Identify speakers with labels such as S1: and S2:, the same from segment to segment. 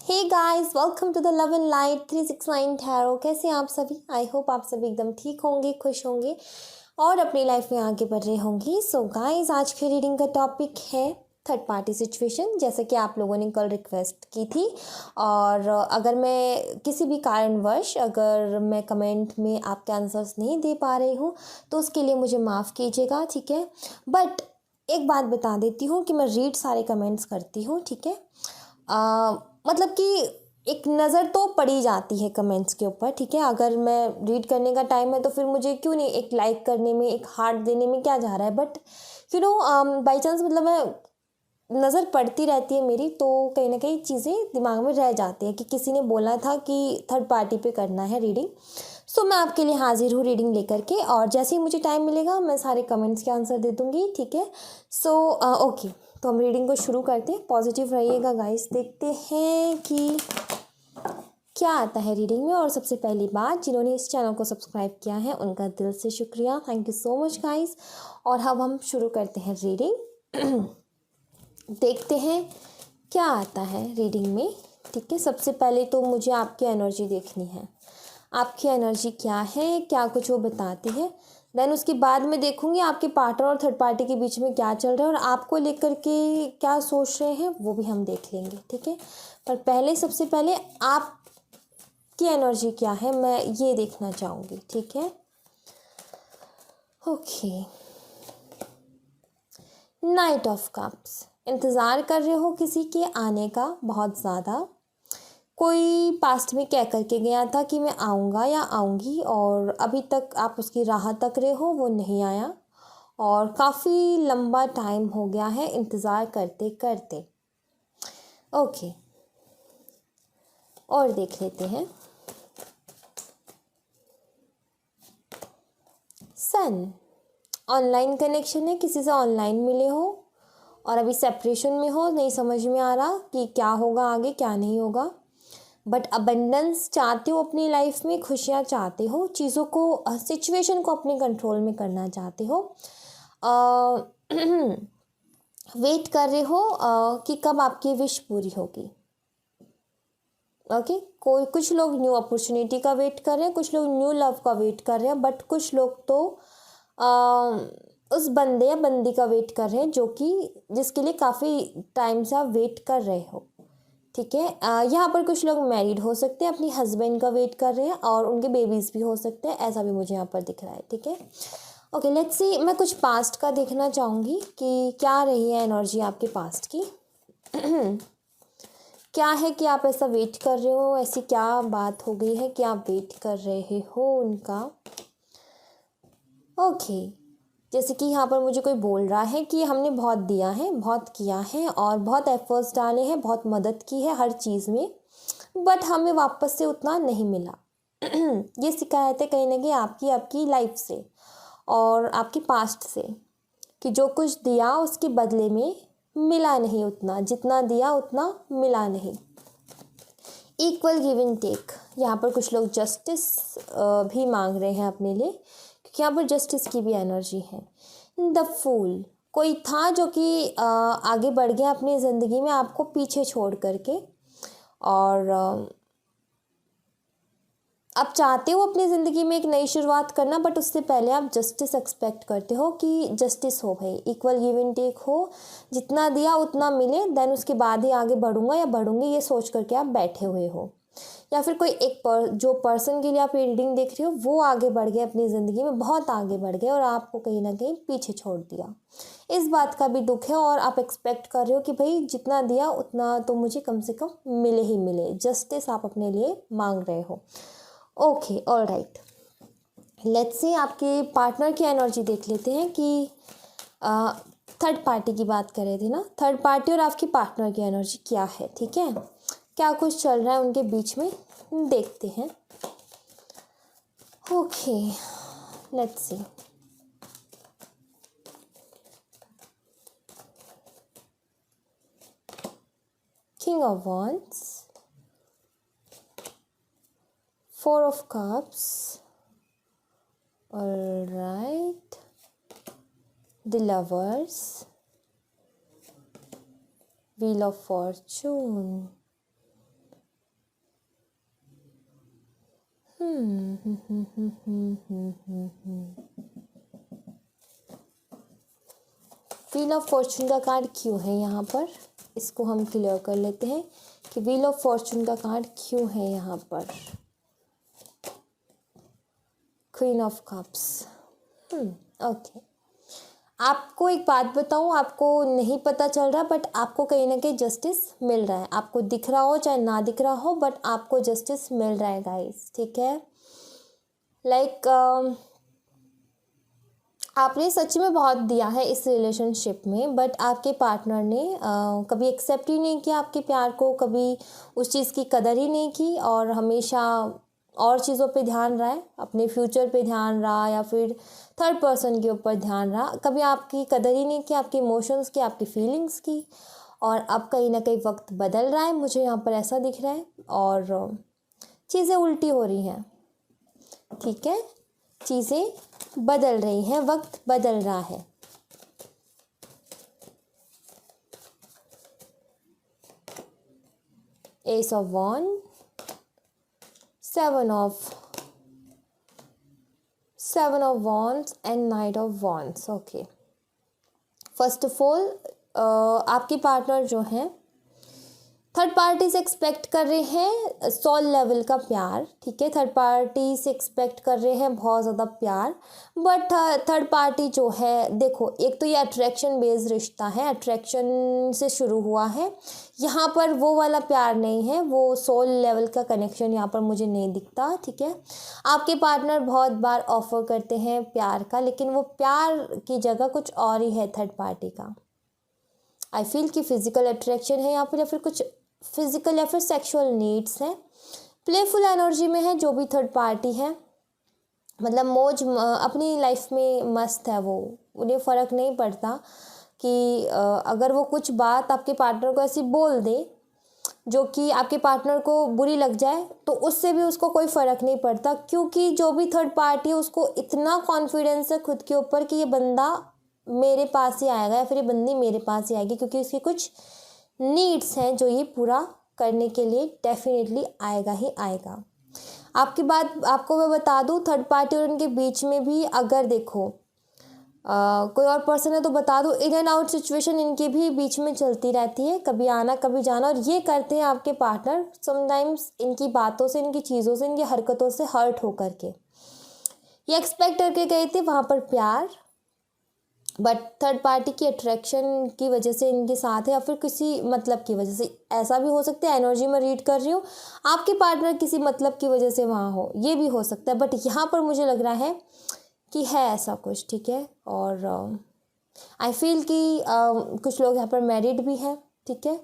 S1: Hey guys, welcome to the love and light 369 tarot. कैसे हैं आप सभी? आई होप आप सभी एकदम ठीक होंगे, खुश होंगे और अपनी लाइफ में आगे बढ़ रहे होंगे। सो गाइस, आज की रीडिंग का टॉपिक है थर्ड पार्टी सिचुएशन, जैसे कि आप लोगों ने कल रिक्वेस्ट की थी। और अगर मैं किसी भी कारणवश अगर मैं कमेंट में आपके आंसर्स नहीं दे पा रही हूँ तो उसके लिए मुझे माफ़ कीजिएगा, ठीक है। बट एक बात बता देती हूँ कि मैं रीड सारे कमेंट्स करती हूँ, ठीक है। मतलब कि एक नज़र तो पड़ी जाती है कमेंट्स के ऊपर, ठीक है। अगर मैं रीड करने का टाइम है तो फिर मुझे क्यों नहीं, एक लाइक करने में, एक हार्ट देने में क्या जा रहा है। बट बाई चांस मतलब मैं नज़र पड़ती रहती है मेरी, तो कहीं ना कहीं चीज़ें दिमाग में रह जाती हैं कि किसी ने बोला था कि थर्ड पार्टी पे करना है रीडिंग। सो मैं आपके लिए हाजिर हूँ रीडिंग लेकर के, और जैसे ही मुझे टाइम मिलेगा मैं सारे कमेंट्स के आंसर दे दूँगी, ठीक है। सो ओके, तो हम रीडिंग को शुरू करते हैं। पॉजिटिव रहिएगा गाइस। देखते हैं कि क्या आता है रीडिंग में। और सबसे पहली बात, जिन्होंने इस चैनल को सब्सक्राइब किया है उनका दिल से शुक्रिया, thank you so much guys. और अब हम शुरू करते हैं रीडिंग। देखते हैं क्या आता है रीडिंग में, ठीक है। सबसे पहले तो मुझे आपकी एनर्जी देखनी है, आपकी एनर्जी क्या है, क्या कुछ वो बताती है। देन उसके बाद मैं देखूंगी आपके पार्टनर और थर्ड पार्टी के बीच में क्या चल रहा है और आपको लेकर के क्या सोच रहे हैं, वो भी हम देख लेंगे, ठीक है। पर पहले सबसे पहले आपकी एनर्जी क्या है, मैं ये देखना चाहूँगी, ठीक है। Okay, night of cups. इंतज़ार कर रहे हो किसी के आने का बहुत ज़्यादा। कोई पास्ट में कह करके गया था कि मैं आऊँगा या आऊँगी, और अभी तक आप उसकी राह तक रहे हो, वो नहीं आया। और काफ़ी लंबा टाइम हो गया है इंतज़ार करते करते। ओके, और देख लेते हैं। सन, ऑनलाइन कनेक्शन है, किसी से ऑनलाइन मिले हो और अभी सेपरेशन में हो, नहीं समझ में आ रहा कि क्या होगा आगे, क्या नहीं होगा। बट अबंडेंस चाहते हो अपनी लाइफ में, खुशियाँ चाहते हो, चीज़ों को, सिचुएशन को अपने कंट्रोल में करना चाहते हो। वेट कर रहे हो कि कब आपकी विश पूरी होगी। ओके, कोई कुछ लोग न्यू अपॉर्चुनिटी का वेट कर रहे हैं, कुछ लोग न्यू लव का वेट कर रहे हैं, बट कुछ लोग तो उस बंदे या बंदी का वेट कर रहे हैं जो कि जिसके लिए काफ़ी टाइम से आप वेट कर रहे हो, ठीक है। यहाँ पर कुछ लोग मैरिड हो सकते हैं, अपनी हस्बैंड का वेट कर रहे हैं, और उनके बेबीज़ भी हो सकते हैं, ऐसा भी मुझे यहाँ पर दिख रहा है, ठीक है। Okay, let's see. मैं कुछ पास्ट का देखना चाहूँगी कि क्या रही है एनर्जी आपके पास्ट की। क्या है कि आप ऐसा वेट कर रहे हो, ऐसी क्या बात हो गई है कि आप वेट कर रहे हो उनका। ओके, जैसे कि यहाँ पर मुझे कोई बोल रहा है कि हमने बहुत दिया है, बहुत किया है और बहुत एफर्ट्स डाले हैं, बहुत मदद की है हर चीज़ में, बट हमें वापस से उतना नहीं मिला। ये शिकायत है कहीं ना कहीं आपकी आपकी लाइफ से और आपकी पास्ट से, कि जो कुछ दिया उसके बदले में मिला नहीं उतना, जितना दिया उतना मिला नहीं। इक्वल गिव एंड टेक, यहाँ पर कुछ लोग जस्टिस भी मांग रहे हैं अपने लिए, क्योंकि यहाँ पर जस्टिस की भी एनर्जी है। द फूल, कोई था जो कि आगे बढ़ गया अपनी ज़िंदगी में आपको पीछे छोड़ करके, और आप चाहते हो अपनी ज़िंदगी में एक नई शुरुआत करना, बट उससे पहले आप जस्टिस एक्सपेक्ट करते हो कि जस्टिस हो भाई, इक्वल गिव एंड टेक हो, जितना दिया उतना मिले, देन उसके बाद ही आगे बढ़ूंगा या बढ़ूंगी, ये सोच करके आप बैठे हुए हो। या फिर कोई जो पर्सन के लिए आप रीडिंग देख रहे हो वो आगे बढ़ गए अपनी ज़िंदगी में, बहुत आगे बढ़ गए, और आपको कहीं ना कहीं पीछे छोड़ दिया। इस बात का भी दुख है, और आप एक्सपेक्ट कर रहे हो कि भाई जितना दिया उतना तो मुझे कम से कम मिले ही मिले, जस्टिस आप अपने लिए मांग रहे हो। Okay, all right, let's say आपके पार्टनर की एनर्जी देख लेते हैं कि थर्ड पार्टी की बात कर रहे थे ना, थर्ड पार्टी और आपकी पार्टनर की एनर्जी क्या है, ठीक है। क्या कुछ चल रहा है उनके बीच में, देखते हैं। Okay, let's see. King of wands, four of cups, all right, the lovers, wheel of fortune, wheel of Fortune का कार्ड क्यों है यहाँ पर, इसको हम क्लियर कर लेते हैं कि व्हील ऑफ फॉर्चून का कार्ड क्यों है यहाँ पर। Queen of cups. ओके, आपको एक बात बताऊँ, आपको नहीं पता चल रहा बट आपको कहीं ना कहीं जस्टिस मिल रहा है। आपको दिख रहा हो चाहे ना दिख रहा हो बट आपको जस्टिस मिल रहा है गाइस, ठीक है। लाइक आपने सच में बहुत दिया है इस रिलेशनशिप में बट आपके पार्टनर ने कभी एक्सेप्ट ही नहीं किया आपके प्यार को, कभी उस चीज़ की कदर ही नहीं की और हमेशा और चीज़ों पे ध्यान रहा है, अपने फ्यूचर पे ध्यान रहा या फिर थर्ड पर्सन के ऊपर ध्यान रहा। कभी आपकी कदर ही नहीं की, आपके इमोशंस की, आपकी फीलिंग्स की। और अब कहीं ना कहीं वक्त बदल रहा है, मुझे यहाँ पर ऐसा दिख रहा है और चीज़ें उल्टी हो रही हैं, ठीक है। चीज़ें बदल रही हैं, वक्त बदल रहा है। Ace of wand, seven of wands and knight of wands. Okay, first of all आपके पार्टनर जो हैं थर्ड पार्टी से एक्सपेक्ट कर रहे हैं सोल लेवल का प्यार, ठीक है। थर्ड पार्टी से एक्सपेक्ट कर रहे हैं बहुत ज़्यादा प्यार बट थर्ड पार्टी जो है, देखो एक तो ये अट्रैक्शन बेस्ड रिश्ता है, अट्रैक्शन से शुरू हुआ है। यहाँ पर वो वाला प्यार नहीं है, वो सोल लेवल का कनेक्शन यहाँ पर मुझे नहीं दिखता, ठीक है। आपके पार्टनर बहुत बार ऑफर करते हैं प्यार का लेकिन वो प्यार की जगह कुछ और ही है थर्ड पार्टी का। आई फील कि फिजिकल अट्रैक्शन है यहाँ पर या फिर कुछ फिजिकल या फिर सेक्सुअल नीड्स हैं। प्लेफुल एनर्जी में है जो भी थर्ड पार्टी है, मतलब मौज अपनी लाइफ में मस्त है वो, उन्हें फ़र्क नहीं पड़ता कि अगर वो कुछ बात आपके पार्टनर को ऐसी बोल दे जो कि आपके पार्टनर को बुरी लग जाए तो उससे भी उसको कोई फ़र्क नहीं पड़ता, क्योंकि जो भी थर्ड पार्टी है उसको इतना कॉन्फिडेंस है खुद के ऊपर कि ये बंदा मेरे पास ही आएगा या फिर ये बंदी मेरे पास ही आएगी, क्योंकि उसकी कुछ नीड्स हैं जो ये पूरा करने के लिए डेफिनेटली आएगा ही आएगा। आपकी बात आपको मैं बता दूं, थर्ड पार्टी और उनके बीच में भी अगर देखो कोई और पर्सन है तो बता दूं, इन एंड आउट सिचुएशन इनके भी बीच में चलती रहती है, कभी आना कभी जाना। और ये करते हैं आपके पार्टनर समटाइम्स इनकी बातों से, इनकी चीज़ों से, इनकी हरकतों से हर्ट होकर के। ये एक्सपेक्ट करके गए थे वहाँ पर प्यार बट थर्ड पार्टी की अट्रैक्शन की वजह से इनके साथ है या फिर किसी मतलब की वजह से, ऐसा भी हो सकता है। एनर्जी में रीड कर रही हूँ, आपके पार्टनर किसी मतलब की वजह से वहाँ हो, ये भी हो सकता है बट यहाँ पर मुझे लग रहा है कि है ऐसा कुछ, ठीक है। और आई फील कि कुछ लोग यहाँ पर मैरिड भी हैं, ठीक है।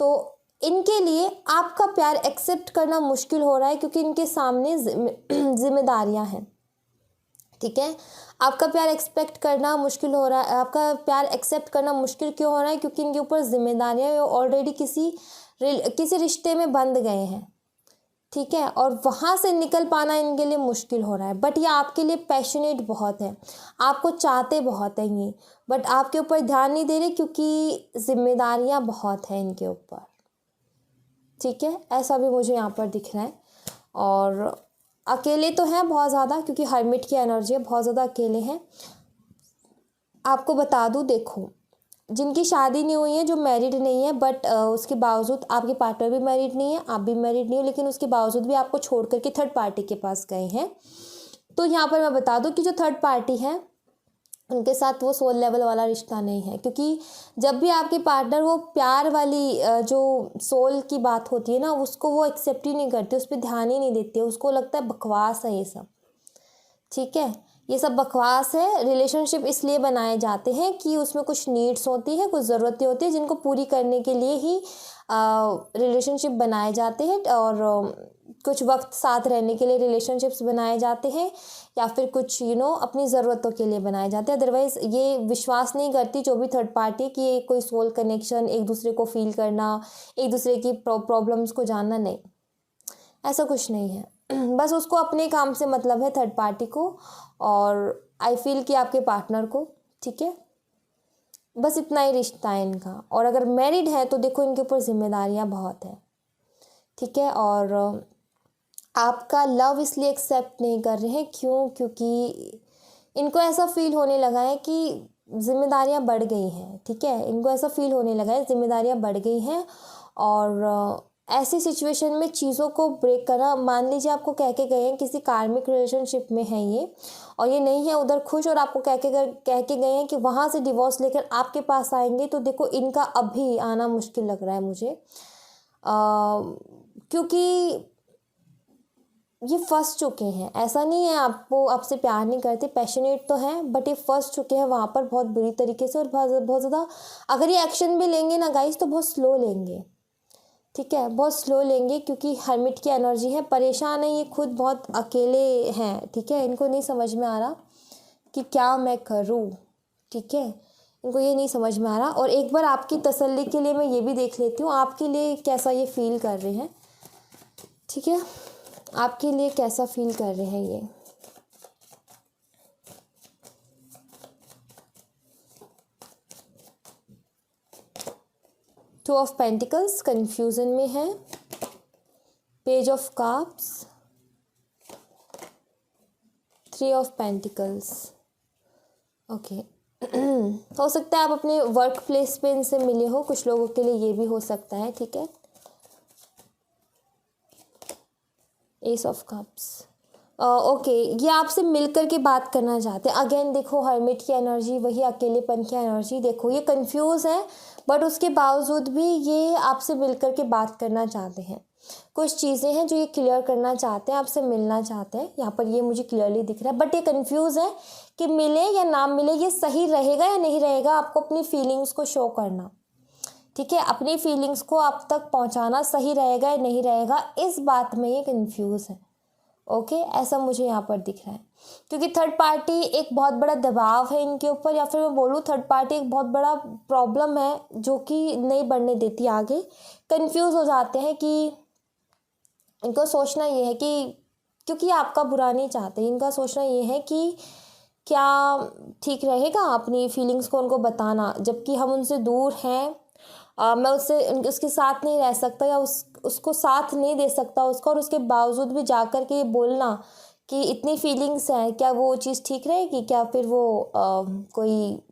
S1: तो इनके लिए आपका प्यार एक्सेप्ट करना मुश्किल हो रहा है क्योंकि इनके सामने जिम्मेदारियाँ हैं, ठीक है। आपका प्यार एक्सपेक्ट करना मुश्किल हो रहा है, आपका प्यार एक्सेप्ट करना मुश्किल क्यों हो रहा है, क्योंकि इनके ऊपर जिम्मेदारियाँ ऑलरेडी किसी रिश्ते में बंध गए हैं, ठीक है। और वहाँ से निकल पाना इनके लिए मुश्किल हो रहा है बट ये आपके लिए पैशनेट बहुत है, आपको चाहते बहुत हैं ये, बट आपके ऊपर ध्यान नहीं दे रहे क्योंकि जिम्मेदारियाँ बहुत हैं इनके ऊपर, ठीक है। ऐसा भी मुझे यहाँ पर दिख रहा है। और अकेले तो हैं बहुत ज़्यादा क्योंकि हर्मिट की एनर्जी है, बहुत ज़्यादा अकेले हैं। आपको बता दूँ, देखो जिनकी शादी नहीं हुई है, जो मैरिड नहीं है बट उसके बावजूद, आपके पार्टनर भी मैरिड नहीं है, आप भी मैरिड नहीं हो, लेकिन उसके बावजूद भी आपको छोड़ करके थर्ड पार्टी के पास गए हैं, तो यहाँ पर मैं बता दूँ कि जो थर्ड पार्टी है उनके साथ वो सोल लेवल वाला रिश्ता नहीं है। क्योंकि जब भी आपके पार्टनर वो प्यार वाली जो सोल की बात होती है ना, उसको वो एक्सेप्ट ही नहीं करते, उस पर ध्यान ही नहीं देते, उसको लगता है बकवास है ये सब, ठीक है। ये सब बकवास है। रिलेशनशिप इसलिए बनाए जाते हैं कि उसमें कुछ नीड्स होती है, कुछ ज़रूरतें होती है जिनको पूरी करने के लिए ही रिलेशनशिप बनाए जाते हैं। और कुछ वक्त साथ रहने के लिए रिलेशनशिप्स बनाए जाते हैं या फिर कुछ अपनी ज़रूरतों के लिए बनाए जाते हैं। अदरवाइज़ ये विश्वास नहीं करती जो भी थर्ड पार्टी कि ये कोई सोल कनेक्शन, एक दूसरे को फील करना, एक दूसरे की प्रॉब्लम्स को जानना, नहीं, ऐसा कुछ नहीं है। बस उसको अपने काम से मतलब है थर्ड पार्टी को, और आई फील कि आपके पार्टनर को, ठीक है। बस इतना ही रिश्ता है इनका। और अगर मैरिड है तो देखो इनके ऊपर जिम्मेदारियां बहुत है, ठीक है। और आपका लव इसलिए एक्सेप्ट नहीं कर रहे हैं, क्यों? क्योंकि इनको ऐसा फील होने लगा है कि जिम्मेदारियां बढ़ गई हैं, ठीक है, इनको ऐसा फील होने लगा है जिम्मेदारियां बढ़ गई हैं। और ऐसी सिचुएशन में चीज़ों को ब्रेक करना, मान लीजिए आपको कह के गए हैं किसी कार्मिक रिलेशनशिप में है ये, और ये नहीं है उधर खुश, और आपको कह के गए हैं कि वहाँ से डिवोर्स लेकर आपके पास आएंगे, तो देखो इनका अभी आना मुश्किल लग रहा है मुझे, क्योंकि ये फंस चुके हैं। ऐसा नहीं है आपको आपसे प्यार नहीं करते, पैशनेट तो हैं, बट ये फंस चुके हैं वहाँ पर बहुत बुरी तरीके से, और बहुत ज़्यादा अगर ये एक्शन भी लेंगे ना गाइस तो बहुत स्लो लेंगे, ठीक है, बहुत स्लो लेंगे, क्योंकि हर्मिट की एनर्जी है, परेशान है, ये खुद बहुत अकेले हैं, ठीक है, इनको नहीं समझ में आ रहा कि क्या मैं करूँ, ठीक है, इनको ये नहीं समझ में आ रहा। और एक बार आपकी तसल्ली के लिए मैं ये भी देख लेती हूँ आपके लिए कैसा ये फील कर रहे हैं, ठीक है, आपके लिए कैसा फील कर रहे हैं ये। टू ऑफ पेंटिकल्स कंफ्यूजन में है, page of cups, three of pentacles, okay. हो सकता है आप अपने वर्क प्लेस पे इनसे मिले हो, कुछ लोगों के लिए ये भी हो सकता है, ठीक है। एस ऑफ कप्स, ओके, ये आपसे मिलकर के बात करना चाहते हैं। अगेन देखो हर्मिट की एनर्जी, वही अकेलेपन की एनर्जी, देखो ये कंफ्यूज है, बट उसके बावजूद भी ये आपसे मिलकर के बात करना चाहते हैं। कुछ चीज़ें हैं जो ये क्लियर करना चाहते हैं, आपसे मिलना चाहते हैं, यहाँ पर ये मुझे क्लियरली दिख रहा है, बट ये कंफ्यूज है कि मिले या ना मिले, ये सही रहेगा या नहीं रहेगा। आपको अपनी फीलिंग्स को शो करना, ठीक है, अपनी फीलिंग्स को आप तक पहुंचाना सही रहेगा या नहीं रहेगा, इस बात में ये कंफ्यूज है, ओके, ऐसा मुझे यहाँ पर दिख रहा है। क्योंकि थर्ड पार्टी एक बहुत बड़ा दबाव है इनके ऊपर, या फिर मैं बोलूँ थर्ड पार्टी एक बहुत बड़ा प्रॉब्लम है जो कि नहीं बढ़ने देती आगे। कंफ्यूज हो जाते हैं कि इनको सोचना ये है कि क्योंकि आपका बुरा नहीं चाहते, इनका सोचना ये है कि क्या ठीक रहेगा अपनी फीलिंग्स को उनको बताना, जबकि हम उनसे दूर हैं, मैं उसके साथ नहीं रह सकता, या उसको साथ नहीं दे सकता उसको, और उसके बावजूद भी जाकर के ये बोलना कि इतनी फीलिंग्स हैं, क्या वो चीज़ ठीक रहेगी? क्या फिर वो कोई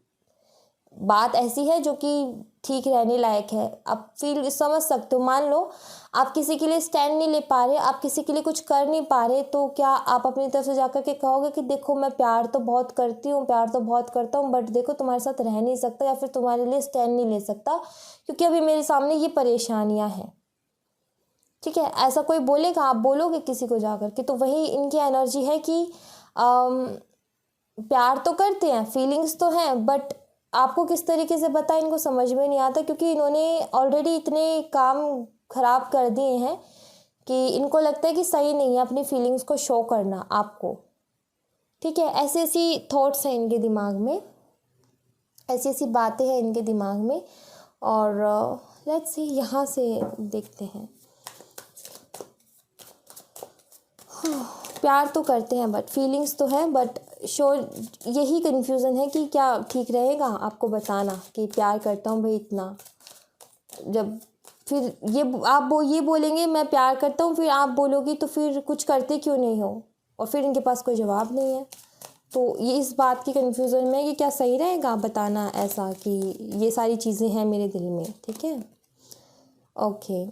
S1: बात ऐसी है जो कि ठीक रहने लायक है? आप फील समझ सकते हो। मान लो आप किसी के लिए स्टैंड नहीं ले पा रहे, आप किसी के लिए कुछ कर नहीं पा रहे, तो क्या आप अपनी तरफ से जाकर के कहोगे कि देखो मैं प्यार तो बहुत करती हूँ, प्यार तो बहुत करता हूँ, बट देखो तुम्हारे साथ रह नहीं सकता, या फिर तुम्हारे लिए स्टैंड नहीं ले सकता क्योंकि अभी मेरे सामने ये परेशानियाँ हैं, ठीक है, ऐसा कोई बोलेगा? आप बोलोगे किसी को जाकर के? तो वही इनकी एनर्जी है कि प्यार तो करते हैं, फीलिंग्स तो हैं, बट आपको किस तरीके से बताएं इनको समझ में नहीं आता, क्योंकि इन्होंने ऑलरेडी इतने काम खराब कर दिए हैं कि इनको लगता है कि सही नहीं है अपनी फीलिंग्स को शो करना आपको, ठीक है। ऐसी ऐसी थॉट्स हैं इनके दिमाग में, ऐसी ऐसी बातें हैं इनके दिमाग में। और लेट्स सी, यहाँ से देखते हैं। प्यार तो करते हैं बट फीलिंग्स तो है, बट श्योर यही कन्फ्यूज़न है कि क्या ठीक रहेगा आपको बताना कि प्यार करता हूँ भाई इतना, जब फिर ये बोलेंगे मैं प्यार करता हूँ, फिर आप बोलोगी तो फिर कुछ करते क्यों नहीं हो, और फिर इनके पास कोई जवाब नहीं है। तो ये इस बात की कन्फ्यूज़न में कि क्या सही रहेगा बताना ऐसा कि ये सारी चीज़ें हैं मेरे दिल में, ठीक है, ओके।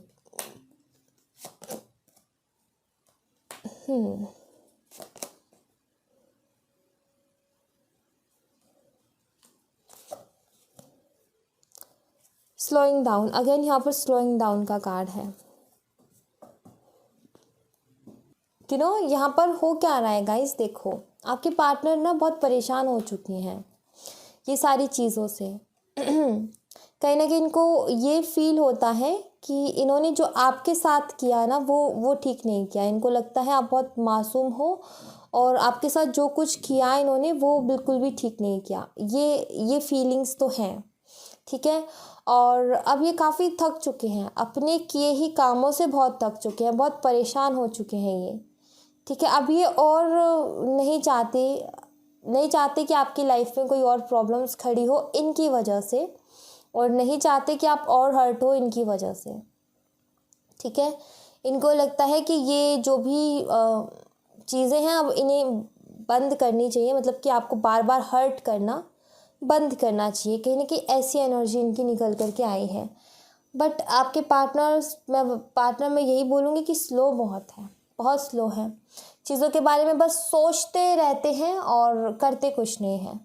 S1: स्लोइंग डाउन, अगेन यहाँ पर स्लोइंग डाउन का कार्ड है। यहाँ पर हो क्या रहा है गाइस, देखो आपके पार्टनर ना बहुत परेशान हो चुके हैं ये सारी चीज़ों से। कहीं ना कहीं इनको ये फील होता है कि इन्होंने जो आपके साथ किया ना वो ठीक नहीं किया। इनको लगता है आप बहुत मासूम हो, और आपके साथ जो कुछ किया इन्होंने वो बिल्कुल भी ठीक नहीं किया। ये फीलिंग्स तो हैं, ठीक है। और अब ये काफ़ी थक चुके हैं, अपने किए ही कामों से बहुत थक चुके हैं, बहुत परेशान हो चुके हैं ये, ठीक है। अब ये और नहीं चाहते कि आपकी लाइफ में कोई और प्रॉब्लम्स खड़ी हो इनकी वजह से, और नहीं चाहते कि आप और हर्ट हो इनकी वजह से, ठीक है। इनको लगता है कि ये जो भी चीज़ें हैं अब इन्हें बंद करनी चाहिए, मतलब कि आपको बार बार हर्ट करना बंद करना चाहिए। कहीं ना कहीं ऐसी एनर्जी इनकी निकल करके आई है। बट आपके पार्टनर में यही बोलूँगी कि स्लो बहुत है, बहुत स्लो है। चीज़ों के बारे में बस सोचते रहते हैं और करते कुछ नहीं है।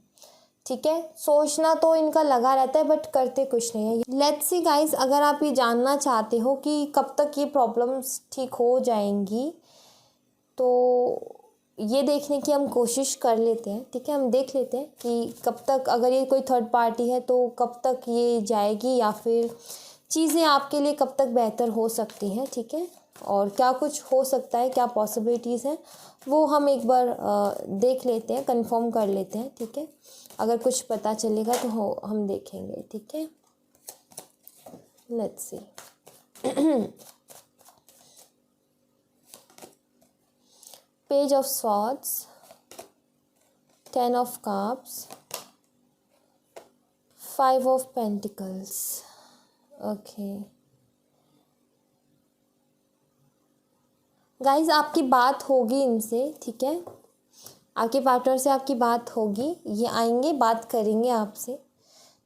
S1: ठीक है, सोचना तो इनका लगा रहता है बट करते कुछ नहीं है। लेट्स सी गाइस, अगर आप ये जानना चाहते हो कि कब तक ये प्रॉब्लम्स ठीक हो जाएंगी, तो ये देखने की हम कोशिश कर लेते हैं। ठीक है, हम देख लेते हैं कि कब तक, अगर ये कोई थर्ड पार्टी है तो कब तक ये जाएगी, या फिर चीज़ें आपके लिए कब तक बेहतर हो सकती हैं। ठीक है, और क्या कुछ हो सकता है, क्या पॉसिबिलिटीज़ हैं, वो हम एक बार देख लेते हैं, कंफर्म कर लेते हैं। ठीक है, अगर कुछ पता चलेगा तो हम देखेंगे। ठीक है, let's see. Page of swords, 10 of cups, 5 of pentacles. Okay guys, आपकी बात होगी इनसे। ठीक है, आपके पार्टनर से आपकी बात होगी, ये आएंगे, बात करेंगे आपसे।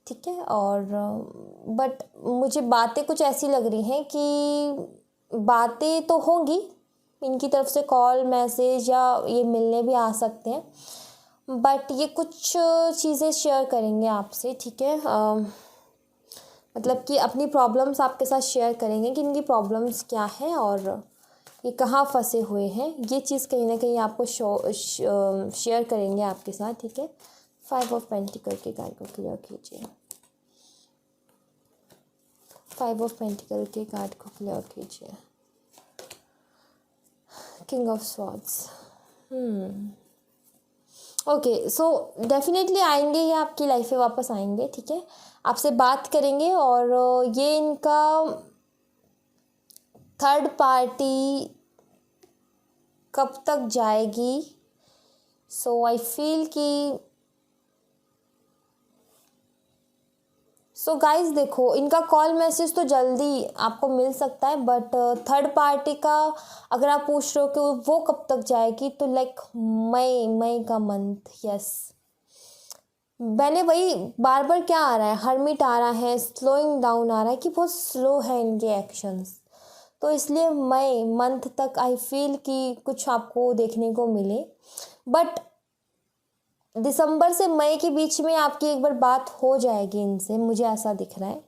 S1: ठीक है, और बट मुझे बातें कुछ ऐसी लग रही हैं कि बातें तो होंगी इनकी तरफ से, कॉल मैसेज या ये मिलने भी आ सकते हैं, बट ये कुछ चीज़ें शेयर करेंगे आपसे। ठीक है, मतलब कि अपनी प्रॉब्लम्स आपके साथ शेयर करेंगे कि इनकी प्रॉब्लम्स क्या है और ये कहाँ फंसे हुए हैं। ये चीज़ कहीं ना कहीं आपको शेयर करेंगे आपके साथ। ठीक है, 5 ऑफ पेंटिकल के कार्ड को क्लियर कीजिए। 5 ऑफ पेंटिकल के कार्ड को क्लियर कीजिए। King of swords. Okay, so definitely आएंगे, ये आपकी लाइफ में वापस आएंगे। ठीक है, आपसे बात करेंगे, और ये इनका थर्ड पार्टी कब तक जाएगी। सो आई फील कि गाइस देखो, इनका कॉल मैसेज तो जल्दी आपको मिल सकता है, बट थर्ड पार्टी का अगर आप पूछ रहे हो कि वो कब तक जाएगी, तो लाइक मई का मंथ। यस, मैंने वही बार बार क्या आ रहा है, हर्मिट आ रहा है, स्लोइंग डाउन आ रहा है कि बहुत स्लो है इनके एक्शंस, तो इसलिए मई मंथ तक आई फील कि कुछ आपको देखने को मिले। बट दिसंबर से मई के बीच में आपकी एक बार बात हो जाएगी इनसे, मुझे ऐसा दिख रहा है।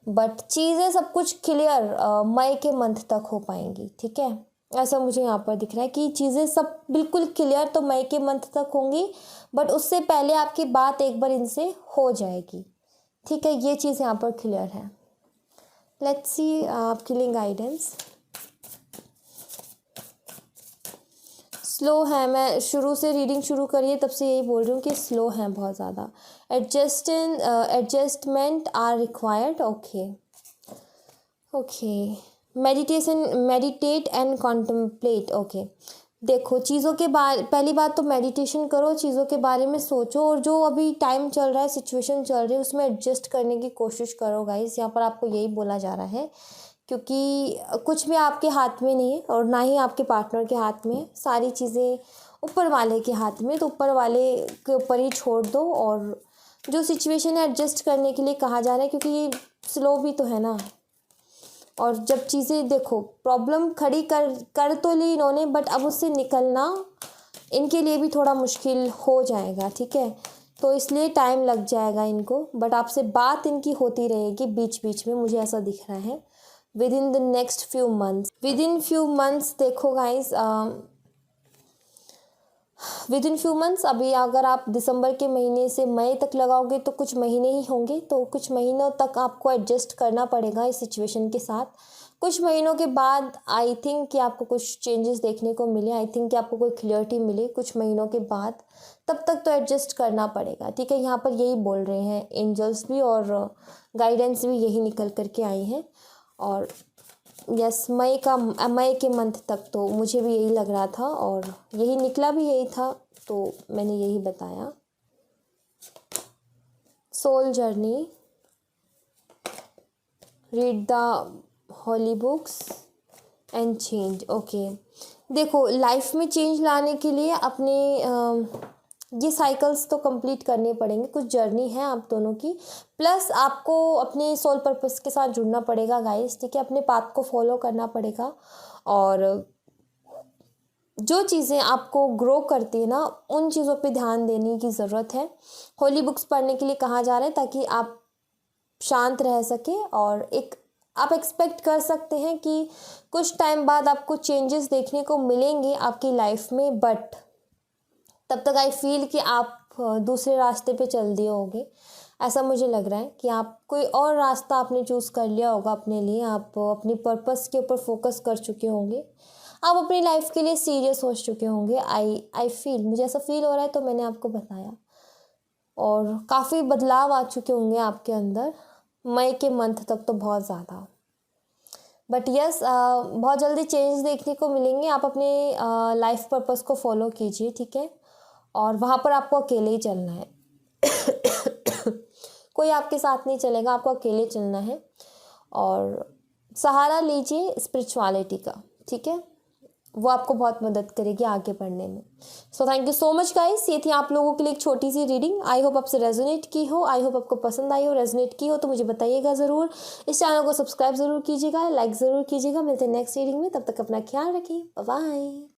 S1: बट चीज़ें सब कुछ क्लियर मई के मंथ तक हो पाएंगी। ठीक है, ऐसा मुझे यहाँ पर दिख रहा है कि चीज़ें सब बिल्कुल क्लियर तो मई के मंथ तक होंगी, बट उससे पहले आपकी बात एक बार इनसे हो जाएगी। ठीक है, ये चीज़ यहाँ पर क्लियर है। लेट्स सी आपके लिए गाइडेंस। स्लो है, मैं शुरू से रीडिंग शुरू करिए तब से यही बोल रही हूँ कि स्लो है बहुत ज़्यादा। Adjustment are required. Okay okay, meditate and contemplate. Okay, देखो चीज़ों के बारे, पहली बात तो मेडिटेशन करो, चीज़ों के बारे में सोचो, और जो अभी टाइम चल रहा है, सिचुएशन चल रही है, उसमें एडजस्ट करने की कोशिश करो गाइस। यहाँ पर आपको यही बोला जा रहा है, क्योंकि कुछ भी आपके हाथ में नहीं है और ना ही आपके पार्टनर के हाथ में है। सारी चीज़ें ऊपर वाले के हाथ में, तो ऊपर वाले के ऊपर ही छोड़ दो, और जो सिचुएशन है एडजस्ट करने के लिए कहा जा रहा है, क्योंकि ये स्लो भी तो है ना। और जब चीज़ें देखो, प्रॉब्लम खड़ी कर तो ली इन्होंने, बट अब उससे निकलना इनके लिए भी थोड़ा मुश्किल हो जाएगा। ठीक है, तो इसलिए टाइम लग जाएगा इनको, बट आपसे बात इनकी होती रहेगी बीच बीच में, मुझे ऐसा दिख रहा है। Within the next few months देखो guys, within few months, अभी अगर आप दिसंबर के महीने से मई तक लगाओगे तो कुछ महीने ही होंगे, तो कुछ महीनों तक आपको एडजस्ट करना पड़ेगा इस सिचुएशन के साथ। कुछ महीनों के बाद आई थिंक कि आपको कुछ चेंजेस देखने को मिले, आई थिंक कि आपको कोई क्लियरिटी मिले कुछ महीनों के बाद, तब तक तो एडजस्ट करना पड़ेगा। ठीक है, यहाँ पर यही बोल रहे हैं एंजल्स भी, और गाइडेंस भी यही निकल करके आई है। और यस, मई के मंथ तक तो मुझे भी यही लग रहा था, और यही निकला भी यही था, तो मैंने यही बताया। Soul journey, read the holy books and change, okay. देखो, लाइफ में चेंज लाने के लिए अपने ये साइकिल्स तो कंप्लीट करने पड़ेंगे, कुछ जर्नी है आप दोनों की। प्लस आपको अपने सोल पर्पस के साथ जुड़ना पड़ेगा गाइस, ठीक है। अपने पाथ को फॉलो करना पड़ेगा, और जो चीज़ें आपको ग्रो करती है ना, उन चीज़ों पे ध्यान देने की ज़रूरत है। होली बुक्स पढ़ने के लिए कहा जा रहा है, ताकि आप शांत रह सके, और एक आप एक्सपेक्ट कर सकते हैं कि कुछ टाइम बाद आपको चेंजेस देखने को मिलेंगे आपकी लाइफ में, बट तब तक आई फील कि आप दूसरे रास्ते पे चल दिए होंगे। ऐसा मुझे लग रहा है कि आप कोई और रास्ता आपने चूज़ कर लिया होगा अपने लिए, आप अपनी पर्पस के ऊपर फोकस कर चुके होंगे, आप अपनी लाइफ के लिए सीरियस हो चुके होंगे। आई फील, मुझे ऐसा फील हो रहा है, तो मैंने आपको बताया। और काफ़ी बदलाव आ चुके होंगे आपके अंदर, मई के मंथ तक तो बहुत ज़्यादा। बट यस, बहुत जल्दी चेंज देखने को मिलेंगे। आप अपने लाइफ पर्पस को फॉलो कीजिए, ठीक है। और वहाँ पर आपको अकेले ही चलना है। कोई आपके साथ नहीं चलेगा, आपको अकेले चलना है। और सहारा लीजिए स्पिरिचुअलिटी का, ठीक है। वो आपको बहुत मदद करेगी आगे बढ़ने में। So thank you so much guys, ये थी आप लोगों के लिए एक छोटी सी रीडिंग। आई होप आपसे रेजोनेट की हो, आई होप आपको पसंद आई हो। रेजोनेट की हो तो मुझे बताइएगा ज़रूर। इस चैनल को सब्सक्राइब ज़रूर कीजिएगा, लाइक ज़रूर कीजिएगा। मिलते हैं नेक्स्ट रीडिंग में, तब तक अपना ख्याल रखिए। Bye bye.